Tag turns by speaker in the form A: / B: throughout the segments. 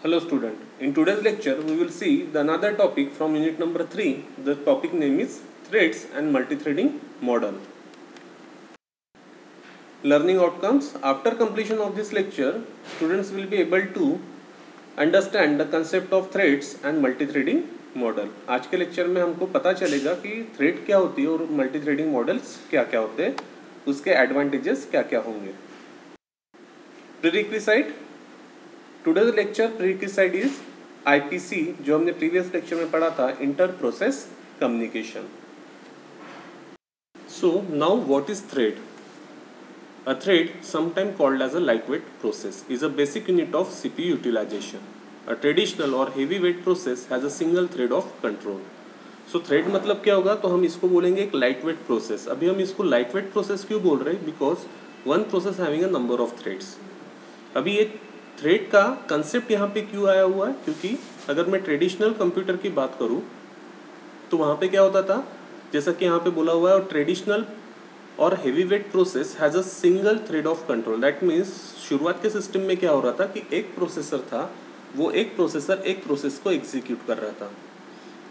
A: Hello student, in today's lecture we will see the another topic from unit number 3. The topic name is threads and multi-threading model. Learning outcomes. After completion of this lecture, students will be able to understand the concept of threads and multi-threading model. आज के lecture में हमको पता चलेगा कि thread क्या होती है और मल्टी-थ्रेडिंग मॉडल्स क्या क्या होते हैं, उसके एडवांटेजेस क्या क्या होंगे. प्रीरिक्विसाइट. टुडेज लेक्चर प्रीरिक्विसाइट इज IPC, जो हमने प्रीवियस लेक्चर में पढ़ा था, inter process communication. So now what is thread? A thread, sometimes called as a lightweight process, is a basic unit of CPU utilization. A traditional or heavyweight process has a single thread of control. So thread मतलब क्या होगा, तो हम इसको बोलेंगे एक lightweight process. अभी हम इसको lightweight process क्यों बोल रहे हैं? Because one process having a number of threads. अभी एक थ्रेड का कंसेप्ट यहाँ पे क्यों आया हुआ है? क्योंकि अगर मैं ट्रेडिशनल कंप्यूटर की बात करूँ तो वहाँ पे क्या होता था, जैसा कि यहाँ पे बोला हुआ है, और ट्रेडिशनल और heavyweight process has a single thread of control. That means शुरुआत के सिस्टम में क्या हो रहा था कि एक प्रोसेसर था, वो एक प्रोसेसर एक प्रोसेस को एग्जीक्यूट कर रहा था.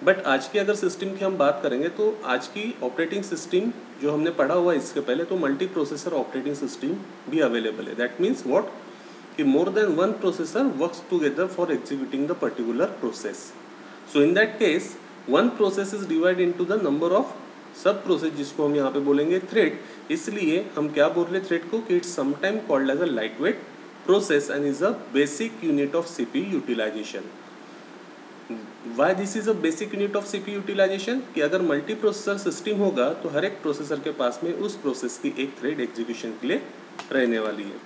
A: बट आज की अगर सिस्टम की हम बात करेंगे तो आज की ऑपरेटिंग सिस्टम जो हमने पढ़ा हुआ है इसके पहले, तो मल्टी प्रोसेसर ऑपरेटिंग सिस्टम भी अवेलेबल है. दैट मीन्स व्हाट, कि more than one processor works together for executing the particular process. So in that case one process is divide into the number of सब process, जिसको हम यहाँ पे बोलेंगे thread. इसलिए हम क्या बोल रहे थ्रेड को कि it's sometime called as a lightweight process and is a basic unit of CPU utilization. Why this is a basic unit of CPU utilization? कि अगर मल्टी प्रोसेसर सिस्टम होगा तो हर एक प्रोसेसर के पास में उस प्रोसेस की एक थ्रेड एग्जीक्यूशन के लिए रहने वाली है.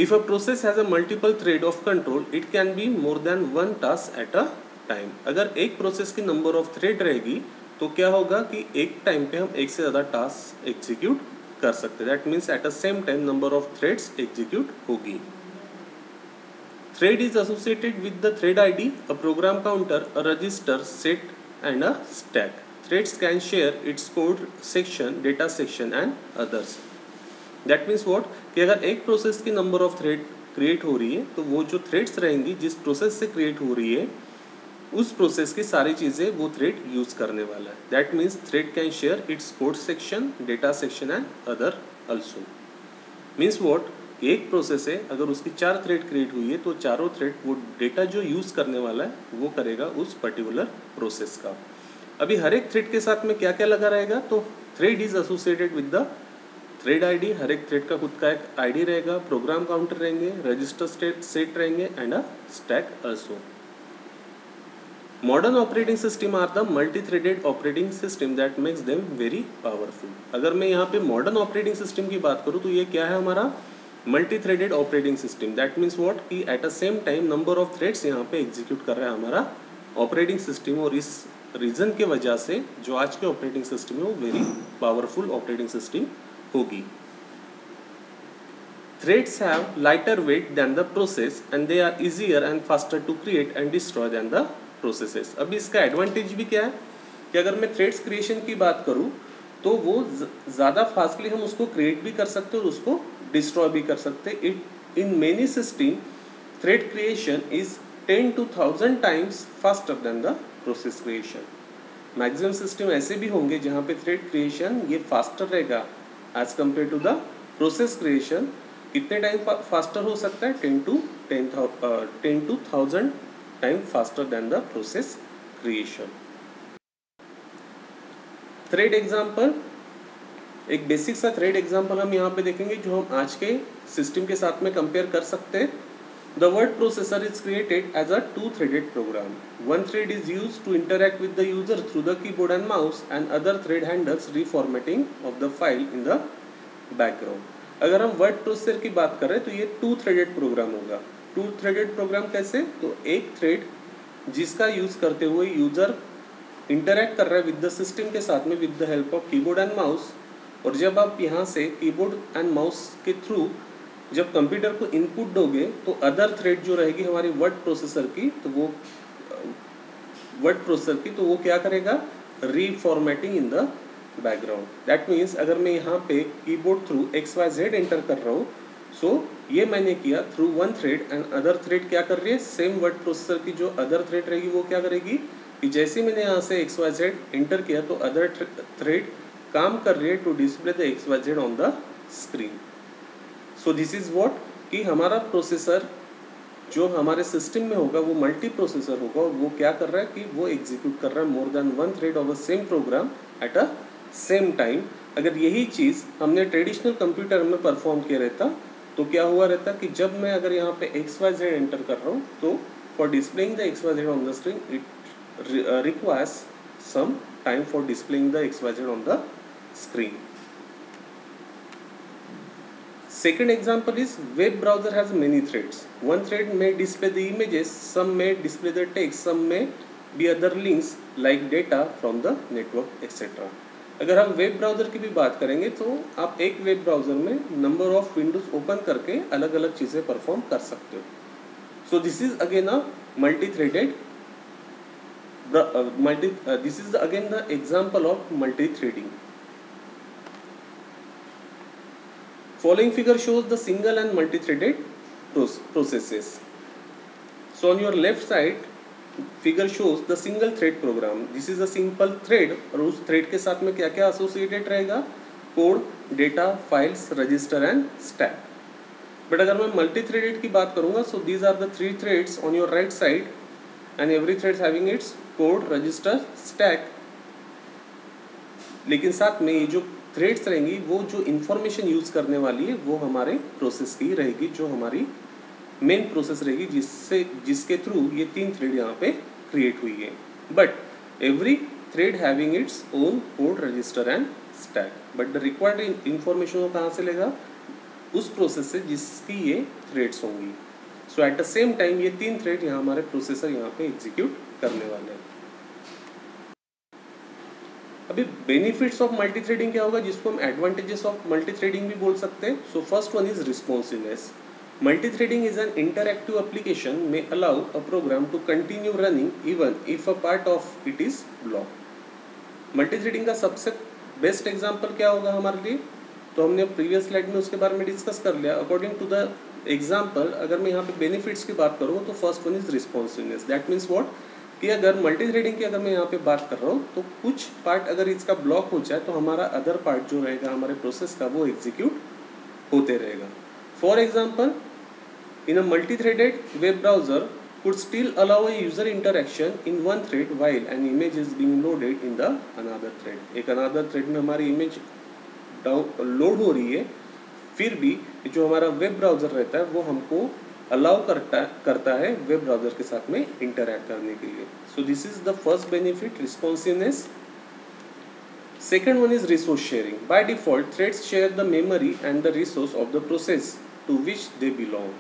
A: If a process has a multiple thread of control, it can be more than one task at a time. अगर एक प्रोसेस की नंबर ऑफ थ्रेड रहेगी तो क्या होगा कि एक टाइम पे हम एक से ज़्यादा टास्क एग्जीक्यूट कर सकते हैं. That means at a same time number of threads execute होगी. Thread is associated with the thread ID, a program counter, a register, set and a stack. Threads can share its code section, data section and others. That means what, कि अगर एक process की number of thread create हो रही है तो वो जो थ्रेड्स रहेंगी जिस प्रोसेस से क्रिएट हो रही है उस प्रोसेस की सारी चीज़ें वो थ्रेड यूज़ करने वाला है. That means thread can share its code section, data section and other also. Means what, एक प्रोसेस है, अगर उसकी 4 थ्रेड क्रिएट हुई है तो चारों थ्रेड वो डेटा जो यूज़ करने वाला है वो करेगा उस पर्टिकुलर प्रोसेस का. अभी हर एक थ्रेड के साथ में क्या क्या लगा रहेगा, तो thread is associated with the thread ID. हर एक थ्रेड का खुद का एक ID रहेगा, प्रोग्राम काउंटर रहेंगे, रजिस्टर सेट रहेंगे and a stack also. Modern operating system are the multi threaded operating system that makes them very powerful. अगर मैं यहाँ पे मॉडर्न ऑपरेटिंग सिस्टम की बात करूँ तो ये क्या है, हमारा multi threaded operating system. That means what, कि at a same time number of threads यहाँ पे एग्जीक्यूट कर रहा है हमारा ऑपरेटिंग सिस्टम. और इस रीजन के वजह से जो आज के ऑपरेटिंग सिस्टम है वो वेरी पावरफुल ऑपरेटिंग सिस्टम होगी. Threads have lighter weight than the process and they are easier and faster to create and destroy than the processes. अभी इसका एडवांटेज भी क्या है कि अगर मैं थ्रेड्स क्रिएशन की बात करूँ तो वो ज़्यादा फास्टली हम उसको क्रिएट भी कर सकते हैं और उसको डिस्ट्रॉय भी कर सकते हैं. It in many system thread creation is 10 to 1000 times faster than the process creation. Maximum system ऐसे भी होंगे जहाँ पे थ्रेड क्रिएशन ये फास्टर रहेगा as compare to the process creation. कितने टाइम फास्टर हो सकता है? 10 to 1000 time faster than the process creation. Thread example, एक बेसिक सा थ्रेड एग्जांपल हम यहाँ पे देखेंगे जो हम आज के सिस्टम के साथ में कंपेयर कर सकते हैं. The word processor is created as a 2-threaded program. One thread is used to interact with the user through the keyboard and mouse and other thread handles reformatting of the file in the background. अगर हम word processor की बात करें तो ये 2-threaded programme होगा. 2-threaded programme कैसे? तो एक थ्रेड जिसका यूज़ करते हुए यूज़र इंटरैक्ट कर रहा है विद द सिस्टम के साथ में with the help of keyboard and mouse. और जब आप यहाँ से कीबोर्ड एंड माउस के थ्रू जब कंप्यूटर को इनपुट दोगे तो अदर थ्रेड जो रहेगी हमारी वर्ड प्रोसेसर की, तो वो क्या करेगा? Reformatting in the background. That means अगर मैं यहाँ पे कीबोर्ड थ्रू XYZ एंटर कर रहा हूँ, सो ये मैंने किया through one thread and other thread क्या कर रही है, सेम वर्ड प्रोसेसर की जो अदर थ्रेड रहेगी वो क्या करेगी कि जैसे मैंने यहाँ से XYZ एंटर किया तो अदर थ्रेड काम कर रही है to display the XYZ on the screen. So this is what कि हमारा प्रोसेसर जो हमारे सिस्टम में होगा वो मल्टी प्रोसेसर होगा और वो क्या कर रहा है कि वो एग्जीक्यूट कर रहा है more than one thread of the same programme eight a same time. अगर यही चीज़ हमने ट्रेडिशनल कंप्यूटर में परफॉर्म किया रहता तो क्या हुआ रहता कि जब मैं अगर यहाँ पे XYZ एंटर कर रहा हूँ तो for displaying the XYZ on the screen it requires some time for displaying the XYZ on the screen. Second example is web browser has many threads. One thread may display the images, some may display the text, some may be other links like data from the network etc. अगर हम web browser की भी बात करेंगे तो आप एक web browser में नंबर ऑफ विंडोज ओपन करके अलग अलग चीज़ें परफॉर्म कर सकते हो। सो this is again a multi threaded this is again the example of multi-threading. Following figure shows the single and multi-threaded processes. So on your left side figure shows the single thread program. This is a simple thread और उस thread के साथ में क्या क्या associated रहेगा, code, data, files, register and stack. But अगर मैं multi-threaded की बात करूँगा so these are the three threads on your right side and every thread having its code, register, stack. लेकिन साथ में ये जो थ्रेड्स रहेंगी वो जो इंफॉर्मेशन यूज करने वाली है वो हमारे प्रोसेस की रहेगी, जो हमारी मेन प्रोसेस रहेगी जिसके थ्रू ये तीन थ्रेड यहाँ पे क्रिएट हुई है। But every thread having its own code, register and stack. But the required information वो कहाँ से लेगा, उस प्रोसेस से जिसकी ये थ्रेड्स होंगी। सो एट द सेम टाइम ये तीन थ्रेड यहाँ हमारे प्रोसेसर यहाँ पे एग्जीक्यूट करने वाले हैं। अभी बेनिफिट्स ऑफ मल्टी थ्रेडिंग क्या होगा, जिसको हम एडवांटेजेस ऑफ मल्टी थ्रेडिंग भी बोल सकते हैं। So first one is responsiveness. Multi threading is an interactive application में allow a program to continue running even if a part of it is block. Multi threading का सबसे best example क्या होगा हमारे लिए, तो हमने प्रीवियस स्लाइड में उसके बारे में डिस्कस कर लिया। अकॉर्डिंग टू द एग्जाम्पल अगर मैं यहाँ पे बेनिफिट्स की बात करूँ तो first one is responsiveness. That means what कि अगर मल्टी थ्रेडिंग की अगर मैं यहाँ पे बात कर रहा हूँ तो कुछ पार्ट अगर इसका ब्लॉक हो जाए तो हमारा अदर पार्ट जो रहेगा हमारे प्रोसेस का वो एग्जीक्यूट होते रहेगा। For example in a multi threaded web browser could still allow a user interaction in one thread while an image is being loaded in the another thread. एक another thread में हमारी image load हो रही है, फिर भी जो हमारा वेब ब्राउजर रहता है वो हमको अलाउ करता है वेब ब्राउजर के साथ में इंटरैक्ट करने के लिए। So this is the first benefit, responsiveness. Second one is resource sharing. By default threads share the memory and the resource of the process to which they belong.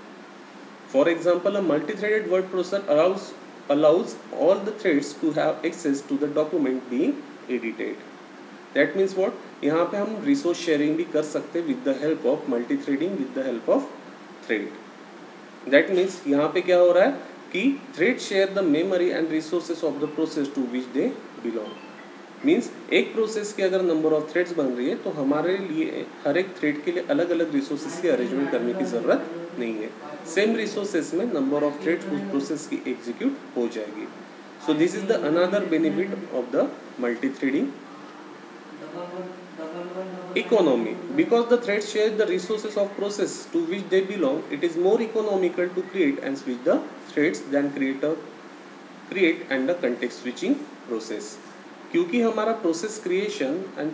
A: For example a multi threaded word processor allows all the threads to have access to the document being edited. That means what, यहाँ पे हम resource sharing भी कर सकते हैं with the help of multi threading, with the help of thread. That means यहाँ पे क्या हो रहा है कि thread share the memory and resources of the process to which they belong. Means एक प्रोसेस की अगर नंबर ऑफ थ्रेड्स बन रही है तो हमारे लिए हर एक थ्रेड के लिए अलग अलग रिसोर्सेज की अरेंजमेंट करने की ज़रूरत नहीं है। सेम रिसोर्सेज में नंबर ऑफ थ्रेड्स उस प्रोसेस की एग्जीक्यूट हो जाएगी। सो this is the another benefit of the multi threading. Economy. Because the threads share the resources of process to which they belong, it is more economical to create and switch the threads than create and the context switching process. क्योंकि हमारा process creation and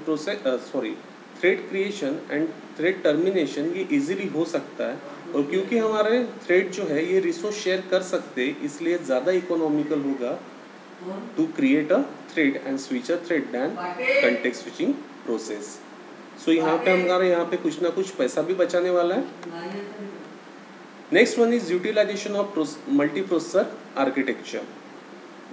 A: thread creation and thread termination ये easily हो सकता है, और क्योंकि हमारे thread जो है ये रिसोर्स शेयर कर सकते हैं इसलिए ज़्यादा इकोनॉमिकल होगा to create a thread and switch a thread than context switching process. So यहाँ पे हमारा यहाँ पे कुछ ना कुछ पैसा भी बचाने वाला है। Next one is utilization of multi processor architecture.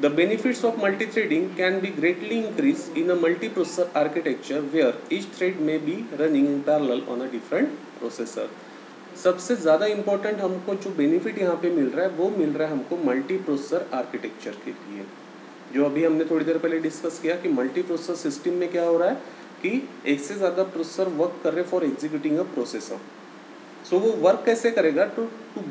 A: The benefits of multi threading can be greatly increase in a multi processor architecture where each thread may be running in parallel on a different processor. सबसे ज़्यादा important हमको जो benefit यहाँ पे मिल रहा है वो मिल रहा है हमको मल्टी प्रोसेसर आर्किटेक्चर के लिए, जो अभी हमने थोड़ी देर पहले डिस्कस किया कि मल्टी प्रोसेसर सिस्टम में क्या हो रहा है कि एक से ज़्यादा प्रोसेसर वर्क कर रहे for executing a processor. So वो वर्क कैसे करेगा to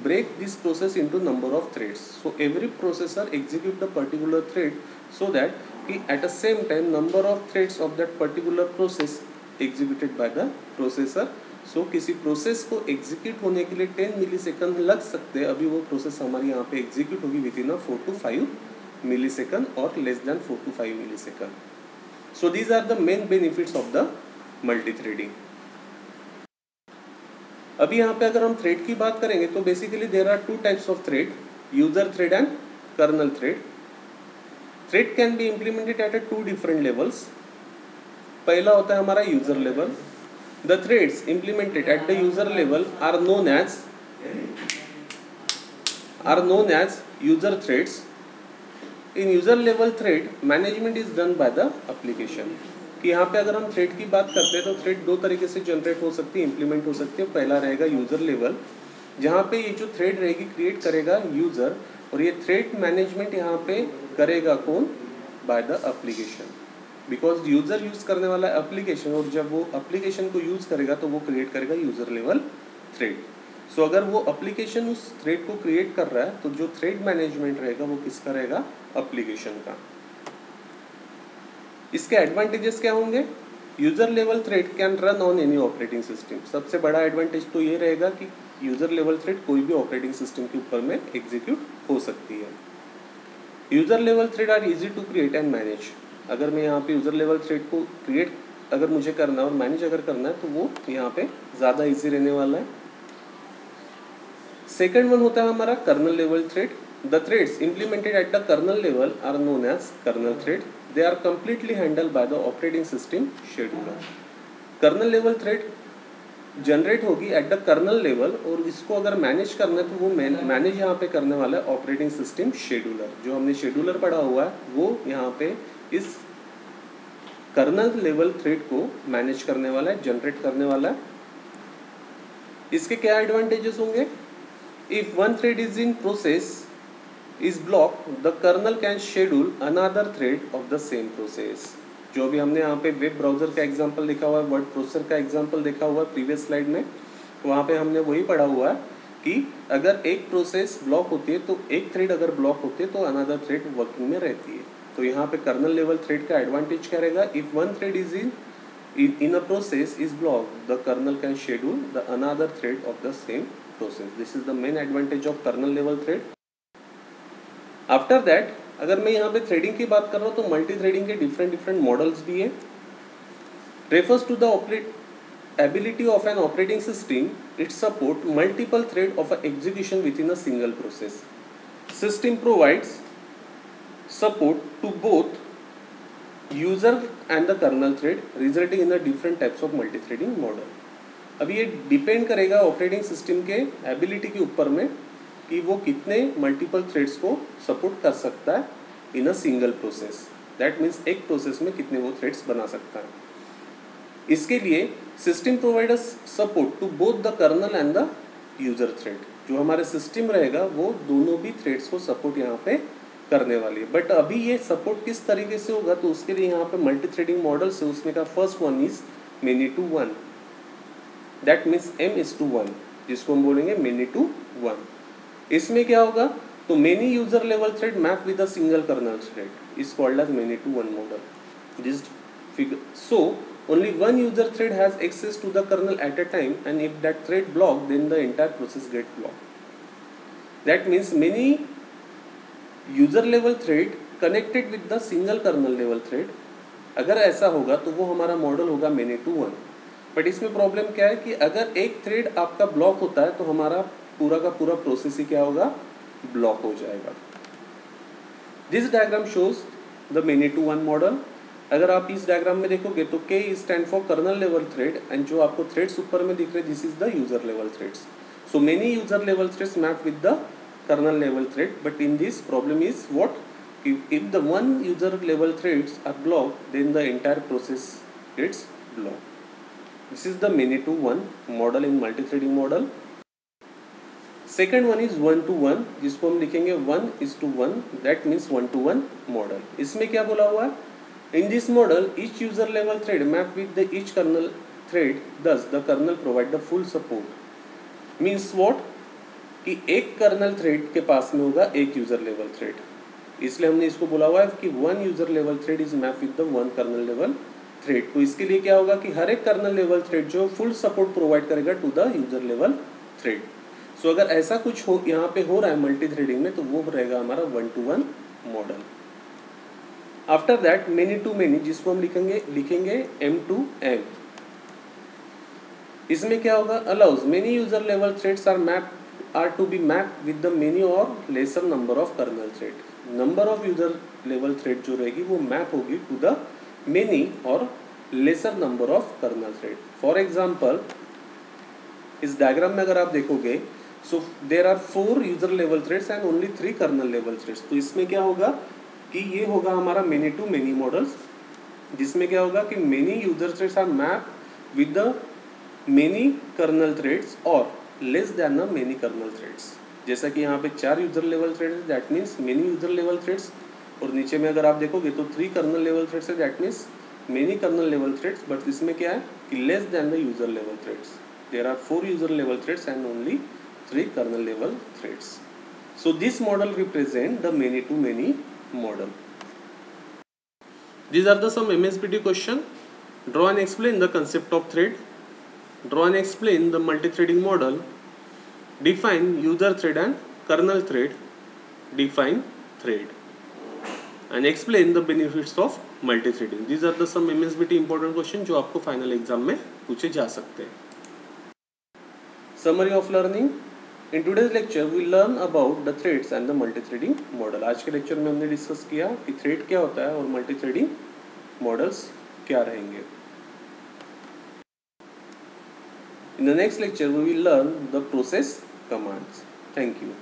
A: break this process into number of threads. So every processor execute the particular thread so that कि at the same time number of threads of that particular process executed by the processor. So किसी process को execute होने के लिए 10 मिली second लग सकते हैं. अभी वो प्रोसेस हमारी यहाँ पे एग्जीक्यूट होगी within 4 to 5 millisecond और less than 4 to 5 millisecond. So these are the main benefits of the multi threading. अभी यहाँ पे अगर हम थ्रेड की बात करेंगे तो basically there are 2 types of thread, user thread and kernel thread. Thread can be implemented at 2 different levels. पहला होता है हमारा user level. The threads implemented at the user level are known as user threads. In user level thread management is done by the application. कि यहाँ पे अगर हम thread की बात करते हैं तो थ्रेड 2 तरीके से जनरेट हो सकती है, इंप्लीमेंट हो सकती है. पहला रहेगा यूजर लेवल, जहाँ पे ये जो थ्रेड रहेगी क्रिएट करेगा यूजर, और ये थ्रेड मैनेजमेंट यहाँ पे करेगा कौन? Bye the application. Because user use करने वाला एप्लीकेशन, और जब वो एप्लीकेशन को यूज करेगा तो वो क्रिएट करेगा यूजर लेवल थ्रेड. सो अगर वो एप्लीकेशन उस थ्रेड को क्रिएट कर रहा है तो जो थ्रेड मैनेजमेंट रहेगा वो किसका रहेगा? एप्लीकेशन का. इसके एडवांटेजेस क्या होंगे? User level thread can run on any operating system. सबसे बड़ा एडवांटेज तो ये रहेगा कि यूजर लेवल थ्रेड कोई भी ऑपरेटिंग सिस्टम के ऊपर में एग्जीक्यूट हो सकती है. User level thread are easy to create and manage. अगर मैं यहाँ पे यूजर लेवल थ्रेड को क्रिएट अगर मुझे करना है और मैनेज अगर करना है तो वो यहाँ पे ज़्यादा ईजी रहने वाला है. सेकेंड वन होता है हमारा kernel level thread. The threads implemented at the kernel level are known as kernel thread. They are completely handled by the operating system scheduler. Kernel level thread generate होगी at the kernel level, और इसको अगर manage करना है तो वो manage यहाँ पे करने वाला है ऑपरेटिंग सिस्टम शेड्यूलर. जो हमने शेड्यूलर पढ़ा हुआ है वो यहाँ पे इस कर्नल लेवल थ्रेड को मैनेज करने वाला है, जनरेट करने वाला है. इसके क्या एडवांटेजेस होंगे? If one thread is in process is block the kernel can schedule another thread of the same process. जो भी हमने यहाँ पे वेब ब्राउजर का एग्जांपल देखा हुआ है, वर्ड प्रोसेसर का एग्जांपल देखा हुआ है प्रीवियस स्लाइड में, वहाँ पे हमने वही पढ़ा हुआ है कि अगर एक प्रोसेस ब्लॉक होती है तो एक थ्रेड अगर ब्लॉक होती है तो अनदर थ्रेड वर्किंग में रहती है. तो यहाँ पे कर्नल लेवल थ्रेड का एडवांटेज क्या रहेगा? If one thread is in a process is block the kernel can schedule the another thread of the same process. This is the main advantage of kernel level thread. After that अगर मैं यहाँ पे threading की बात कर रहा हूँ तो मल्टी थ्रेडिंग के डिफरेंट मॉडल्स भी है. Refers to the ability of an operating system, it support multiple thread of execution within a single process. System provides support to both user and the kernel thread resulting in the different types of multi threading model. अब ये depend करेगा operating system के ability के ऊपर में कि वो कितने मल्टीपल थ्रेड्स को सपोर्ट कर सकता है in a single process. That means एक प्रोसेस में कितने वो थ्रेड्स बना सकता है. इसके लिए system providers support to both the kernel and the user thread. जो हमारे सिस्टम रहेगा वो दोनों भी थ्रेड्स को सपोर्ट यहाँ पे करने वाली है. बट अभी ये सपोर्ट किस तरीके से होगा तो उसके लिए यहाँ पे मल्टी थ्रेडिंग मॉडल से उसमें का first one is many to one. That means M:1, जिसको हम बोलेंगे मेनी टू वन. इसमें क्या होगा तो many user level thread map with a single kernel thread is called as many to one model. This figure so only one user thread has access to the kernel at a time, and if that thread blocked then the entire process get blocked. That means many user level thread connected with the single kernel level thread. अगर ऐसा होगा तो वो हमारा model होगा many to one. But इसमें problem क्या है कि अगर एक थ्रेड आपका ब्लॉक होता है तो हमारा पूरा का पूरा प्रोसेस ही क्या होगा? ब्लॉक हो जाएगा. This diagram shows the many to one model. अगर आप इस डायग्राम में देखोगे तो K stand for kernel level thread, and जो आपको थ्रेड्स ऊपर में दिख रहे this is the user level threads. So many user level threads map with the kernel level thread, but in this problem is what? If the one user level threads are blocked, then the entire process gets blocked. This is the many to one model in multi-threading model. Second one is one to one, जिसको हम लिखेंगे 1:1. That means one to one model. इसमें क्या बोला हुआ है? In this model, each user level thread map with the each kernel thread. Thus, the kernel provide the full support. Means what कि एक कर्नल थ्रेड के पास में होगा एक यूजर लेवल थ्रेड, इसलिए हमने इसको बोला हुआ है कि one user level thread is map with the one kernel level thread. तो इसके लिए क्या होगा कि हर एक कर्नल लेवल थ्रेड जो फुल सपोर्ट प्रोवाइड करेगा to the user level thread. So अगर ऐसा कुछ हो यहाँ पे हो रहा है मल्टी थ्रेडिंग में, तो वो रहेगा हमारा 1-to-1 model. After that many to many, जिसको हम लिखेंगे M2M। इसमें क्या होगा, allows many user level threads are to be map with the many और lesser number of kernel thread. Number of user level thread जो रहेगी वो मैप होगी टू द मेनी और lesser number of kernel thread. For example इस diagram में अगर आप देखोगे, so there are 4 user level threads and only 3 kernel level threads. तो इसमें क्या होगा कि ये होगा हमारा मेनी टू मेनी मॉडल्स, जिसमें क्या होगा कि many user threads are map with the many kernel threads और less than the many kernel threads. जैसा कि यहाँ पे 4 यूजर लेवल थ्रेड्स है, that means many user level threads, और नीचे में अगर आप देखोगे तो 3 कर्नल लेवल थ्रेड्स है, that means many kernel level threads, but इसमें क्या है कि less than the user level threads. There are 4 user level threads and only 3 kernel level threads. So this model represent the many to many model. These are the some MSBT question. Draw and explain the concept of thread. Draw and explain the multi-threading model. Define user thread and kernel thread. Define thread. And explain the benefits of multi-threading. These are the some MSBT important question जो आपको final exam में पूछे जा सकते हैं. Summary of learning. In today's lecture we learn about the threads and the multi-threading model. आज के lecture में हमने डिस्कस किया कि थ्रेड क्या होता है और मल्टी-थ्रेडिंग मॉडल्स क्या रहेंगे. In the next lecture we will learn the process commands. Thank you.